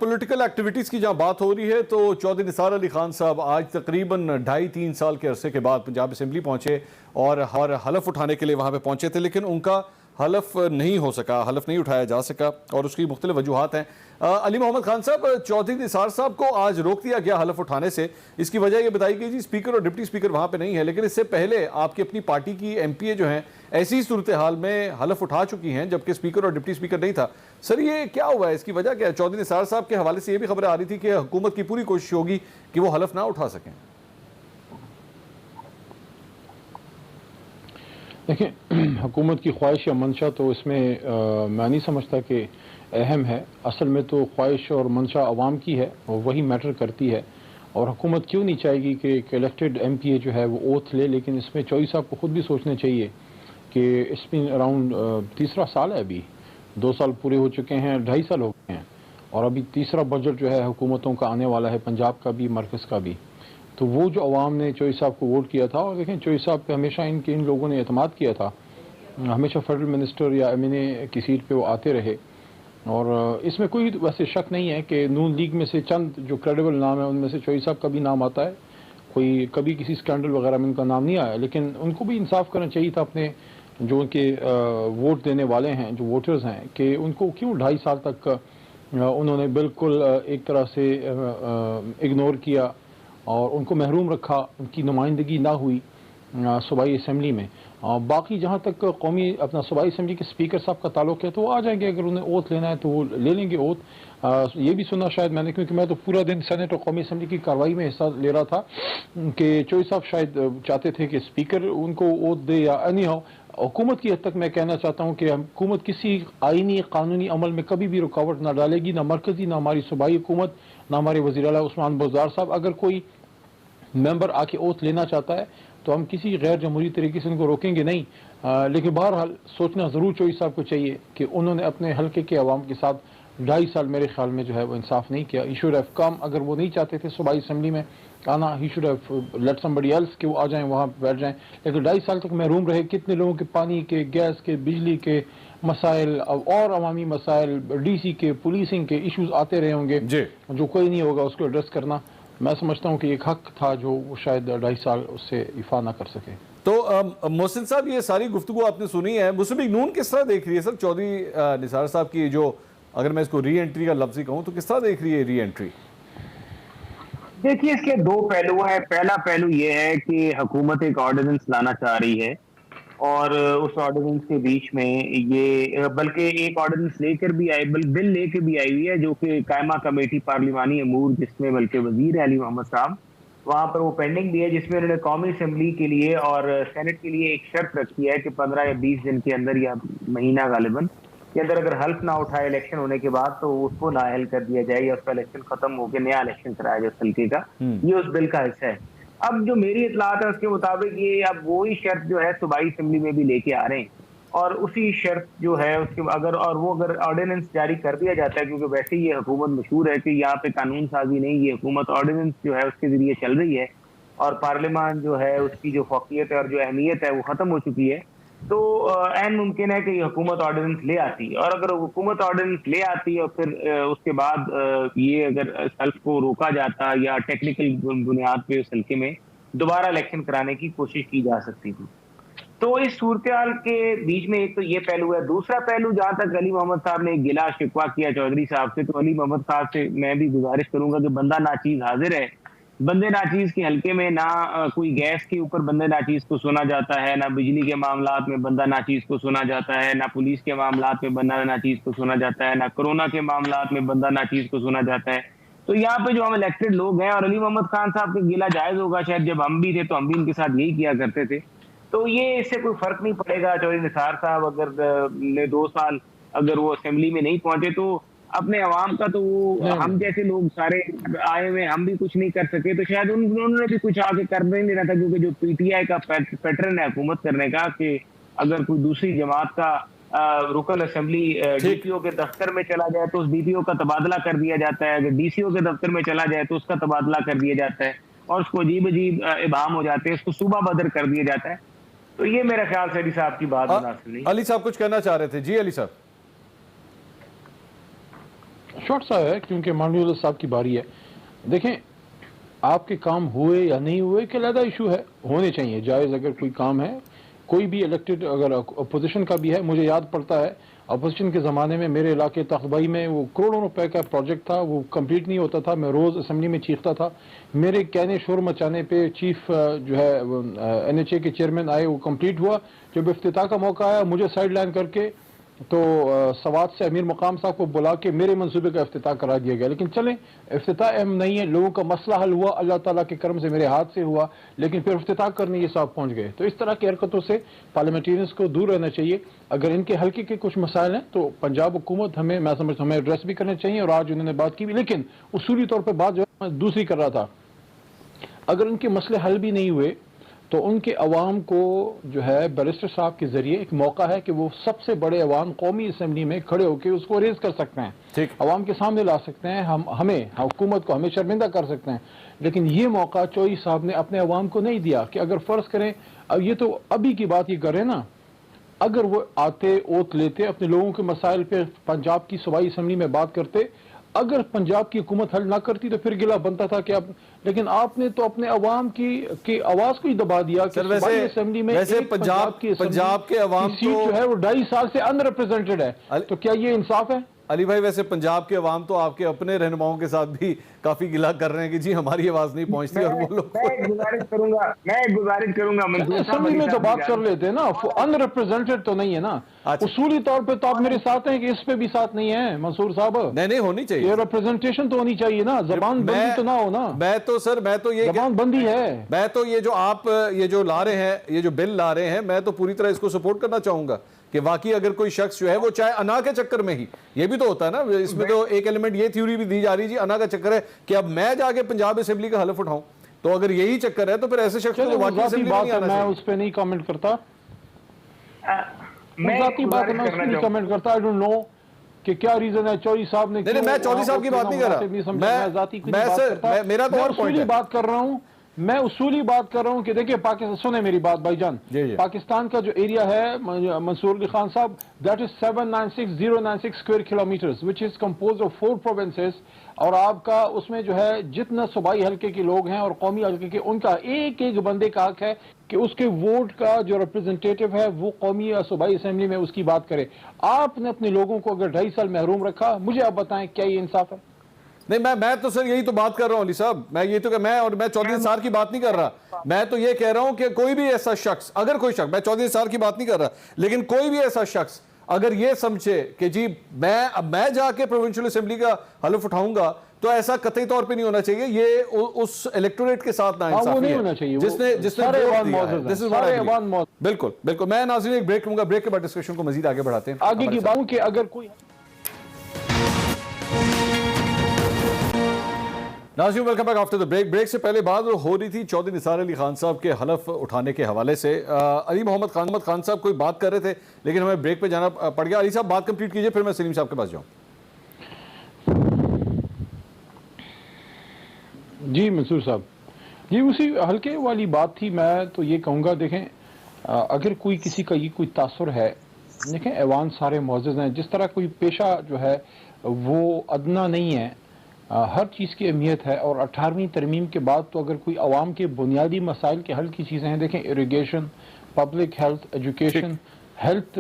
Political activities की जहाँ बात हो रही है तो चौधरी निसार अली खान साहब आज तकरीबन 2.5-3 साल के अरसे के बाद पंजाब असेंबली पहुंचे और हलफ उठाने के लिए वहाँ पे पहुंचे थे, लेकिन उनका हलफ नहीं हो सका, हलफ नहीं उठाया जा सका और उसकी मुख्तलिफ वजूहात हैं। अली मोहम्मद खान साहब, चौधरी निसार साहब को आज रोक दिया गया हलफ उठाने से, इसकी वजह यह बताई गई जी स्पीकर और डिप्टी स्पीकर वहाँ पे नहीं है, लेकिन इससे पहले आपकी अपनी पार्टी की एमपीए जो हैं ऐसी ही सूरत हाल में हलफ उठा चुकी हैं जबकि स्पीकर और डिप्टी स्पीकर नहीं था। सर ये क्या हुआ है, इसकी वजह क्या है? चौधरी निसार साहब के हवाले से ये भी खबरें आ रही थी कि हुकूमत की पूरी कोशिश होगी कि वो हलफ ना उठा सकें। देखिए, हुकूमत की ख्वाहिश या मंशा तो इसमें मैं नहीं समझता कि अहम है। असल में तो ख्वाहिश और मंशा अवाम की है और वही मैटर करती है। और हुकूमत क्यों नहीं चाहेगी कि एक इलेक्टेड एमपीए जो है वो ओथ ले, लेकिन इसमें चौधरी साहब को खुद भी सोचना चाहिए कि इसमें अराउंड तीसरा साल है, अभी 2 साल पूरे हो चुके हैं, 2.5 साल हो गए हैं और अभी तीसरा बजट जो है हुकूमतों का आने वाला है, पंजाब का भी मरकज़ का भी। तो वो जो अवाम ने चौधरी साहब को वोट किया था, और देखें चौधरी साहब पे हमेशा इन लोगों ने एतमाद किया था, हमेशा फेडरल मिनिस्टर या एमएनए की सीट पे वो आते रहे और इसमें कोई वैसे शक नहीं है कि नून लीग में से चंद जो क्रेडिबल नाम है उनमें से चौधरी साहब का भी नाम आता है। कोई कभी किसी स्कैंडल वगैरह में उनका नाम नहीं आया, लेकिन उनको भी इंसाफ करना चाहिए था अपने जो उनके वोट देने वाले हैं, जो वोटर्स हैं, कि उनको क्यों 2.5 साल तक उन्होंने बिल्कुल एक तरह से इग्नोर किया और उनको महरूम रखा, उनकी नुमाइंदगी ना हुई सूबाई असम्बली में। बाकी जहाँ तक कौमी अपना सूबाई असम्बली के स्पीकर साहब का ताल्लुक है तो वो आ जाएंगे, अगर उन्हें ओथ लेना है तो वो ले लेंगे ओथ। ये भी सुना शायद मैंने, क्योंकि मैं तो पूरा दिन सेनेट और कौमी असम्बली की कार्रवाई में हिस्सा ले रहा था, कि चौधरी साहब शायद चाहते थे कि स्पीकर उनको ओथ दे या एनी हाउ। हुकूमत की हद तक मैं कहना चाहता हूँ कि हुकूमत किसी आइनी कानूनी अमल में कभी भी रुकावट ना डालेगी, ना मरकजी, ना हमारी सूबाई हुकूमत, ना हमारे वज़ीर आला उस्मान बुज़दार साहब। अगर कोई मेंबर आके ओथ लेना चाहता है तो हम किसी गैर जमहूरी तरीके से उनको रोकेंगे नहीं, लेकिन बहरहाल सोचना ज़रूर चौधरी साहब को चाहिए कि उन्होंने अपने हल्के के अवाम के साथ 2.5 साल मेरे ख्याल में जो है वो इंसाफ नहीं किया। ही शुड हैव कम, अगर वो नहीं चाहते थे सूबाई असम्बली में आना, ही should have let somebody else कि वो आ जाएं, वहाँ बैठ जाएं, लेकिन 2.5 साल तक महरूम रहे। कितने लोगों के पानी के, गैस के, बिजली के मसाइल और अवामी मसाइल, डीसी के, पुलिसिंग के इशूज़ आते रहे होंगे जो कोई नहीं होगा उसको एड्रेस करना। मैं समझता हूँ कि एक हक था जो वो शायद 2.5 साल उससे इफा ना कर सके। तो मोहसिन साहब, ये सारी गुफ्तगू आपने सुनी है, मुस्लिम लीग नून किस तरह देख रही है सर चौधरी निसार साहब की, जो अगर मैं इसको री एंट्री का लफ्ज़ ही कहूँ तो किस तरह देख रही है री एंट्री? देखिए, इसके 2 पहलू हैं। पहला पहलू ये है कि हुकूमत एक ऑर्डिनेंस लाना चाह रही है और उस ऑर्डिनेंस के बीच में ये बल्कि एक ऑर्डिनेंस लेकर भी आई, बिल लेके भी आई हुई है, जो कि कायमा कमेटी पार्लिमानी अमूर, जिसमें बल्कि वजीर अली मोहम्मद साहब वहां पर वो पेंडिंग भी है, जिसमें उन्होंने कौमी असम्बली के लिए और सेनेट के लिए एक शर्त रखी है कि 15 या 20 दिन के अंदर या महीना गालिबन के अंदर अगर हल्फ ना उठाए इलेक्शन होने के बाद तो उसको नाअहल कर दिया जाए या उसका इलेक्शन खत्म होकर नया इलेक्शन कराया जाए हल्के का। ये उस बिल का हिस्सा है। अब जो मेरी इतलात है उसके मुताबिक ये अब वही शर्त जो है सूबाई असम्बली में भी लेके आ रहे हैं और उसी शर्त जो है उसके अगर ऑर्डिनेंस जारी कर दिया जाता है, क्योंकि वैसे ही ये हुकूमत मशहूर है कि यहाँ पे कानून साजी नहीं, ये हुकूमत ऑर्डिनेंस जो है उसके जरिए चल रही है और पार्लियामान जो है उसकी जो फौकियत है और जो अहमियत है वो खत्म हो चुकी है। तो ऐन मुमकिन है कि ये हुकूमत ऑर्डिनेंस ले आती है और अगर हुकूमत ऑर्डिनेंस ले आती है और फिर उसके बाद ये अगर हल्फ को रोका जाता या टेक्निकल बुनियाद पे उस हल्के में दोबारा इलेक्शन कराने की कोशिश की जा सकती थी। तो इस सूरत के बीच में एक तो ये पहलू है। दूसरा पहलू, जहां तक अली मोहम्मद साहब ने एक गिला शिकवा किया चौधरी साहब से, तो अली मोहम्मद साहब से मैं भी गुजारिश करूंगा कि बंदा नाचीज हाजिर है। बंदे नाचीज के हल्के में ना कोई गैस के ऊपर बंदे नाचीज को सुना जाता है, ना बिजली के मामलात में बंदा नाचीज को सुना जाता है, ना पुलिस के मामलात में बंदा नाचीज को सुना जाता है, ना कोरोना के मामलात में बंदा नाचीज को सुना जाता है। तो यहाँ पे जो हम इलेक्टेड लोग हैं, और अली मोहम्मद खान साहब का गिला जायज होगा, शायद जब हम भी थे तो हम भी इनके साथ यही किया करते थे। तो ये इससे कोई फर्क नहीं पड़ेगा। चौधरी निसार साहब अगर 2 साल अगर वो असेंबली में नहीं पहुंचे तो अपने अवाम का तो वो हम जैसे लोग सारे आए हुए हम भी कुछ नहीं कर सके, तो शायद उन्होंने भी कुछ आगे कर नहीं देना था, क्योंकि जो पीटीआई का पैटर्न है हुकूमत करने का कि अगर कोई दूसरी जमात का रुकन असेंबली डीपीओ के दफ्तर में चला जाए तो उस डीपीओ का तबादला कर दिया जाता है, अगर डीसीओ के दफ्तर में चला जाए तो उसका तबादला कर दिया जाता है और उसको अजीब अजीब इबाम हो जाते हैं, उसको सूबा बदर कर दिया जाता है। तो ये मेरे ख्याल से अली साहब की बात मुनासिब नहीं। अली साहब कुछ कहना चाह रहे थे? जी अली साहब। शॉर्ट सा है क्योंकि माननीय साहब की बारी है। देखें, आपके काम हुए या नहीं हुए कि अलग इशू है, होने चाहिए जायज़। अगर कोई काम है, कोई भी इलेक्टेड अगर अपोजिशन का भी है, मुझे याद पड़ता है अपोजिशन के ज़माने में मेरे इलाके तख्तबाई में वो करोड़ों रुपए का प्रोजेक्ट था, वो कंप्लीट नहीं होता था, मैं रोज़ असम्बली में चीखता था। मेरे कहने शोर मचाने पे चीफ जो है NHA के चेयरमैन आए, वो कंप्लीट हुआ। जब इफ्तिताह का मौका आया, मुझे साइड लाइन करके तो सवात से अमीर मकाम साहब को बुला के मेरे मंसूबे का इफ्तिताह करा दिया गया। लेकिन चलें, इफ्तिताह अहम नहीं है, लोगों का मसला हल हुआ, अल्लाह ताला के करम से मेरे हाथ से हुआ, लेकिन फिर इफ्तिताह करने ये साहब पहुंच गए। तो इस तरह की हरकतों से पार्लियामेंटेरियंस को दूर रहना चाहिए। अगर इनके हल्के के कुछ मसाइल हैं तो पंजाब हुकूमत हमें, मैं समझता हूं, हमें एड्रेस भी करने चाहिए, और आज उन्होंने बात की भी। लेकिन उसूली तौर पर बात जो है मैं दूसरी कर रहा था, अगर उनके मसले हल भी नहीं हुए तो उनके अवाम को जो है बैरिस्टर साहब के जरिए एक मौका है कि वो सबसे बड़े अवाम कौमी असम्बली में खड़े होकर उसको रेज कर सकते हैं, ठीक, अवाम के सामने ला सकते हैं, हमें हुकूमत को हमें शर्मिंदा कर सकते हैं। लेकिन ये मौका चौधरी साहब ने अपने अवाम को नहीं दिया। कि अगर फर्ज करें, अब ये तो अभी की बात ये करें ना, अगर वो आते, ओत लेते, अपने लोगों के मसाइल पे पंजाब की सूबाई असम्बली में बात करते, अगर पंजाब की हुकूमत हल ना करती तो फिर गिला बनता था कि अब, लेकिन आपने तो अपने अवाम की आवाज को ही दबा दिया। कि सूबाई असेंबली में वैसे एक पंजाब के अवाम सीट जो है वो 2.5 साल से अनरिप्रेजेंटेड है, तो क्या ये इंसाफ है? अली भाई, वैसे पंजाब के अवाम तो आपके अपने रहनुमाओं के साथ भी काफी गिला कर रहे हैं कि जी हमारी आवाज नहीं पहुंचती, और वो लोग मैं गुजारिश करूंगा मंसूर साहब असेंबली में तो बात कर लेते हैं ना, अनरिप्रेजेंटेड तो नहीं है ना। अच्छा। उसूली तौर पे तो आप मेरे साथ हैं कि इस पे भी साथ नहीं है मंसूर साहब। नहीं होनी चाहिए, ये रिप्रेजेंटेशन तो होनी चाहिए ना, जबान बंदी तो ना हो ना। मैं तो ये जबान बंदी है। मैं तो ये जो आप ये जो ला रहे हैं, ये जो बिल ला रहे हैं, मैं तो पूरी तरह इसको सपोर्ट करना चाहूंगा कि वाकई अगर कोई शख्स जो है वो चाहे अना के चक्कर में ही, ये भी तो होता है ना, इसमें तो एक एलिमेंट ये थ्योरी भी दी जा रही है जी, अना का चक्कर है कि अब मैं जाके पंजाब असेंबली का हलफ उठाऊं, तो अगर यही चक्कर है तो फिर ऐसे शख्स को वाकई असेंबली में नहीं आना चाहिए। मैं उस पर नहीं कमेंट करता, मैं कमेंट करता। आई डोंट नो कि क्या रीजन है चौधरी साहब ने। नहीं, मैं चौधरी साहब की बात नहीं कर रहा, मेरा तो और पॉइंट है। बात कर रहा हूं, मैं उसूली बात कर रहा हूं कि देखिए, पाकिस्तान, सुने मेरी बात भाईजान, पाकिस्तान का जो एरिया है मंसूर अली खान साहब, that is 796,096 square kilometres, which is compose of 4 provinces. और आपका उसमें जो है जितना सूबाई हल्के के लोग हैं और कौमी हल्के के, उनका एक एक बंदे का हक है कि उसके वोट का जो रिप्रेजेंटेटिव है वो कौमी या सूबाई असेंबली में उसकी बात करे। आपने अपने लोगों को अगर 2.5 साल महरूम रखा, मुझे आप बताएं क्या ये इंसाफ है? नहीं, मैं तो सर यही तो बात कर रहा हूं अली साहब, मैं ये तो मैं चौधरी निसार की बात नहीं कर रहा, मैं तो ये कह रहा हूं कि कोई भी ऐसा शख्स, अगर कोई शख्स, मैं चौधरी निसार की बात नहीं कर रहा, लेकिन कोई भी ऐसा शख्स अगर ये समझे कि जी मैं जाके प्रोविंशियल असेंबली का हलफ उठाऊंगा, तो ऐसा कतई तौर पे नहीं होना चाहिए। ये उस इलेक्टोरेट के साथ नाइंसाफी है जिसने बिल्कुल। मैं नाज़रीन एक ब्रेक लूंगा, ब्रेक के बाद डिस्कशन को मजीद आगे बढ़ाते हैं। आगे की बात कि अगर कोई नाज़रीन welcome back after the break से पहले बात हो रही थी चौधरी निसार अली खान साहब के हलफ उठाने के हवाले से। अली मोहम्मद खान साहब कोई बात कर रहे थे, लेकिन हमें ब्रेक पे जाना पड़ गया। अली साहब बात कंप्लीट कीजिए, फिर मैं सलीम साहब के पास जाऊँ। जी मंसूर साहब, ये उसी हल्के वाली बात थी। मैं तो ये कहूँगा, देखें, अगर कोई किसी का ये कोई तासुर है, देखें ऐवान सारे मौजूद हैं, जिस तरह कोई पेशा जो है वो अदना नहीं है, हर चीज़ की अहमियत है। और 18वीं तरमीम के बाद तो अगर कोई अवाम के बुनियादी मसाइल के हल की चीज़ें हैं, देखें irrigation, public health, education, health,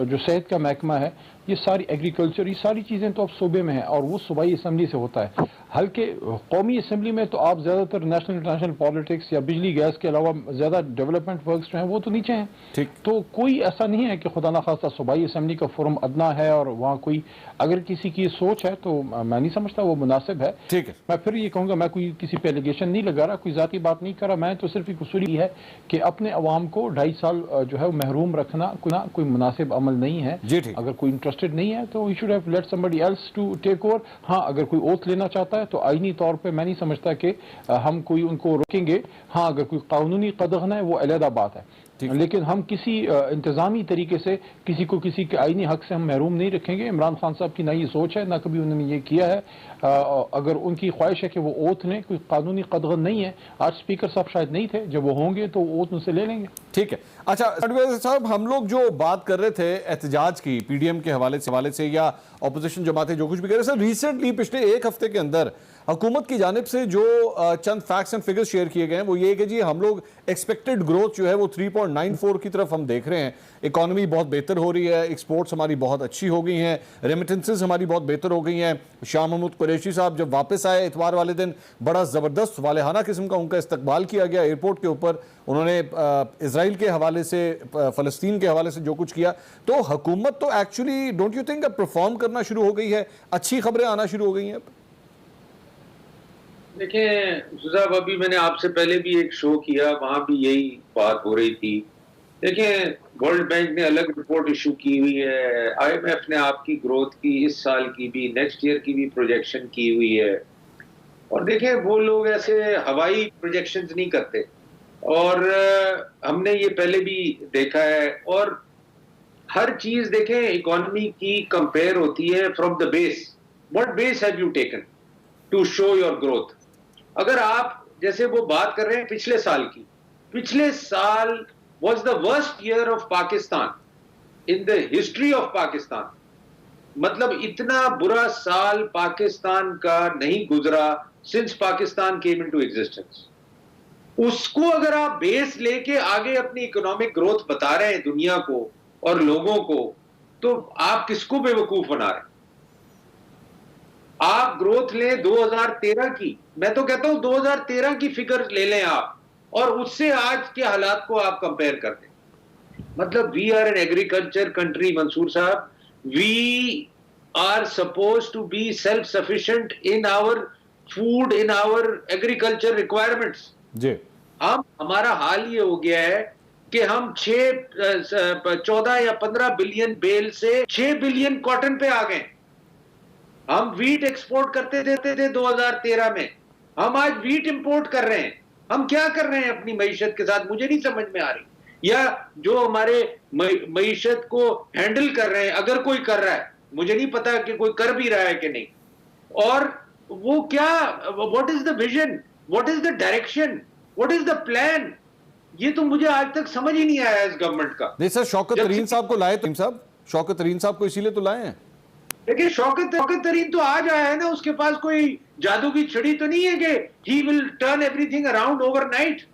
जो सेहत का महकमा है, ये सारी एग्रीकल्चर, ये सारी चीज़ें तो अब सूबे में है और वो सूबाई असम्बली से होता है। हल्के कौमी असम्बली में तो आप ज़्यादातर नेशनल इंटरनेशनल पॉलिटिक्स या बिजली गैस के अलावा ज़्यादा डेवलपमेंट वर्क्स जो हैं वो तो नीचे हैं। ठीक, तो कोई ऐसा नहीं है कि खुदा ना खास्ता सूबाई असम्बली का फोरम अदना है और वहाँ कोई, अगर किसी की सोच है तो मैं नहीं समझता वो मुनासिब है। ठीक है, मैं फिर ये कहूँगा, मैं कोई किसी पे एलिगेशन नहीं लगा रहा, कोई ज़ाती बात नहीं कर रहा, मैं तो सिर्फ एक उसूल है कि अपने अवाम को 2.5 साल जो है महरूम रखना कोई मुनासिब अमल नहीं है। अगर कोई इंटरेस्टेड नहीं है तो he should have let somebody else to take over. हाँ, अगर कोई ओथ लेना चाहता है तो आईनी तौर पे मैं नहीं समझता कि हम कोई उनको रोकेंगे। हाँ, अगर कोई कानूनी कदगन है वो अलहदा बात है। लेकिन हम किसी इंतजामी तरीके से किसी को किसी के आईनी हक से हम महरूम नहीं रखेंगे। इमरान खान साहब की ना ये सोच है, ना कभी उन्होंने ये किया है। अगर उनकी ख्वाहिश है कि वो ओथ लें, कोई कानूनी कदगन नहीं है। आज स्पीकर साहब शायद नहीं थे, जब वो होंगे तो ओथ उनसे ले लेंगे। ठीक है। अच्छा एडवाइजर साहब, हम लोग जो बात कर रहे थे एहतजाज की पीडीएम के हवाले से या अपोजिशन जमातें जो कुछ भी कह रहे, सर रिसेंटली पिछले एक हफ्ते के अंदर हुकूमत की जानिब से जो चंद फैक्ट्स एंड फिगर्स शेयर किए गए हैं वो ये कि जी हम लोग एक्सपेक्टेड ग्रोथ जो है वो 3.94 की तरफ हम देख रहे हैं। इकोनॉमी बहुत बेहतर हो रही है, एक्सपोर्ट्स हमारी बहुत अच्छी हो गई हैं, रेमिटेंसेस हमारी बहुत बेहतर हो गई हैं। शाह महमूद कुरैशी साहब जब वापस आए इतवार वाले दिन, बड़ा ज़बरदस्त वालेहाना किस्म का उनका इस्तकबाल किया गया एयरपोर्ट के ऊपर। उन्होंने इसराइल के हवाले से, फ़लस्तीन के हवाले से जो कुछ किया, तो हुकूमत तो actually don't you think perform करना शुरू हो गई है, अच्छी खबरें आना शुरू हो गई हैं? देखें साहब, अभी मैंने आपसे पहले भी एक शो किया, वहां भी यही बात हो रही थी। देखें, वर्ल्ड बैंक ने अलग रिपोर्ट इशू की हुई है, आईएमएफ ने आपकी ग्रोथ की इस साल की भी, नेक्स्ट ईयर की भी प्रोजेक्शन की हुई है। और देखें, वो लोग ऐसे हवाई प्रोजेक्शंस नहीं करते, और हमने ये पहले भी देखा है। और हर चीज देखें, इकोनॉमी की कंपेयर होती है from the base. What base have you taken to show your growth? अगर आप जैसे वो बात कर रहे हैं पिछले साल की, पिछले साल was the worst year of Pakistan in the history of Pakistan. मतलब इतना बुरा साल पाकिस्तान का नहीं गुजरा since Pakistan came into existence. उसको अगर आप बेस लेके आगे अपनी इकोनॉमिक ग्रोथ बता रहे हैं दुनिया को और लोगों को, तो आप किसको बेवकूफ बना रहे हैं? आप ग्रोथ लें 2013 की, मैं तो कहता हूं 2013 की फिगर ले लें आप, और उससे आज के हालात को आप कंपेयर कर दें। मतलब we are an agriculture country Mansoor साहब, we are suppose to be self sufficient in our food, in our agriculture requirements. जी, हमारा हाल ये हो गया है कि हम 14 या 15 बिलियन बेल से 6 बिलियन कॉटन पे आ गए। हम वीट एक्सपोर्ट करते थे 2013 में, हम आज वीट इंपोर्ट कर रहे हैं। हम क्या कर रहे हैं अपनी मईशत के साथ, मुझे नहीं समझ में आ रही। या जो हमारे मईशत को हैंडल कर रहे हैं, अगर कोई कर रहा है, मुझे नहीं पता कि कोई कर भी रहा है कि नहीं। और वो क्या, what is the vision, what is the direction, what is the plan? ये तो मुझे आज तक समझ ही नहीं आया इस गवर्नमेंट का। नहीं सर, शौकत तरीन साहब को लाए थे साहब, शौकत तरीन साहब को इसीलिए तो लाए हैं। देखिए, शौकत तरीन तो आज आया है ना, उसके पास कोई जादू की छड़ी तो नहीं है कि he will turn everything around overnight.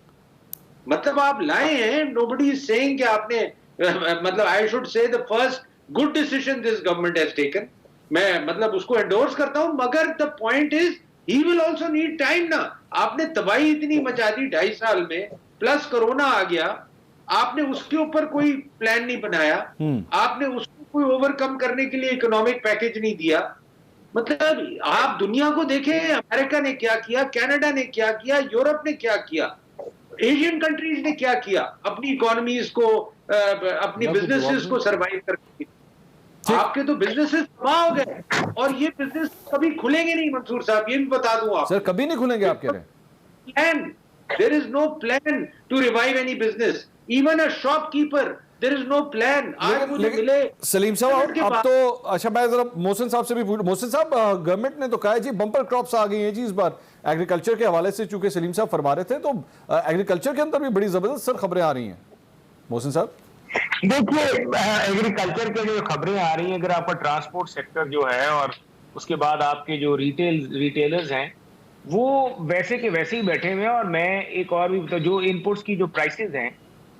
मतलब आप लाए हैं, नोबडी इज सेइंग कि आपने, मतलब I should say the first good decision this government has taken. मैं मतलब उसको एंडोर्स करता हूं, मगर the point is he will also need time ना। आपने तबाही इतनी मचा दी 2.5 साल में, प्लस कोरोना आ गया, आपने उसके ऊपर कोई प्लान नहीं बनाया, आपने उसको कोई ओवरकम करने के लिए इकोनॉमिक पैकेज नहीं दिया। मतलब आप दुनिया को देखें, अमेरिका ने क्या किया, कनाडा ने क्या किया, यूरोप ने क्या किया, एशियन कंट्रीज ने क्या किया अपनी इकोनॉमीज को, अपनी बिजनेसेस को सर्वाइव करने। आपके तो बिजनेसेस तबाह हो गए, और ये बिजनेस कभी खुलेंगे नहीं मंसूर साहब, ये भी बता दूं आप। सर कभी नहीं खुलेंगे आप कह रहे हैं? Plan, there is no plan to revive any business, even a shopkeeper, there is no plan. आज मुझे मिले सलीम साहब, अब तो अच्छा मैं जरा मोहसिन साहब से भी पूछ, मोहसिन साहब गवर्नमेंट ने तो कहा है जी बम्पर क्रॉप्स आ गई हैं जी इस बार एग्रीकल्चर के हवाले से, चूंकि सलीम साहब फरमा रहे थे, तो एग्रीकल्चर के अंदर भी बड़ी जबरदस्त सर खबरें आ रही हैं। मोहसिन साहब देखिए, एग्रीकल्चर के जो खबरें आ रही हैं, अगर आपका ट्रांसपोर्ट सेक्टर जो है और उसके बाद आपके जो रिटेलर्स हैं, वो वैसे के वैसे ही बैठे हुए हैं। और मैं एक और भी बता, जो इनपुट्स की जो प्राइसेस हैं,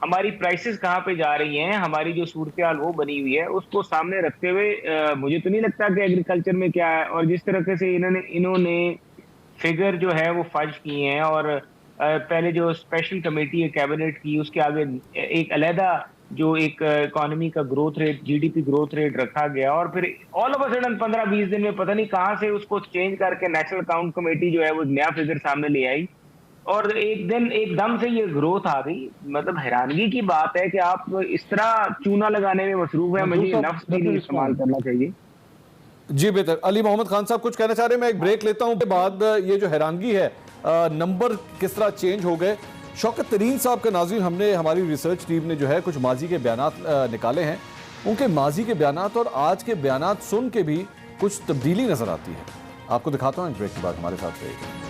हमारी प्राइसेस कहाँ पे जा रही हैं, हमारी जो सूरत हाल वो बनी हुई है, उसको सामने रखते हुए मुझे तो नहीं लगता कि एग्रीकल्चर में क्या है। और जिस तरह से इन्होंने फिगर जो है वो फर्ज किए हैं, और पहले जो स्पेशल कमेटी है कैबिनेट की, उसके आगे एक अलहदा जो एक इकोनॉमी का growth rate, GDP growth rate रखा गया, और फिर ऑल ऑफ अ सडन 15-20 दिन में पता नहीं कहां से उसको चेंज करके नेशनल अकाउंट कमेटी जो है वो नया फिगर सामने ले आई, और एक दिन एकदम से ये ग्रोथ आ गई। मतलब हैरानगी की बात है कि आप इस तरह चूना लगाने में मसरूफ है। मुझे नफ्स के लिए इस्तेमाल करना चाहिए। जी बेहतर। अली मोहम्मद खान साहब कुछ कहना चाह रहे हैं? मैं एक ब्रेक लेता हूं, के बाद ये जो हैरानगी है, नंबर किस तरह चेंज हो गए। शौकत तरीन साहब का नाज़रीन हमने हमारी रिसर्च टीम ने जो है कुछ माजी के बयानात निकाले हैं। उनके माजी के बयानात और आज के बयानात सुन के भी कुछ तब्दीली नजर आती है। आपको दिखाता हूँ, एक ब्रेक के बाद हमारे साथ रहिए।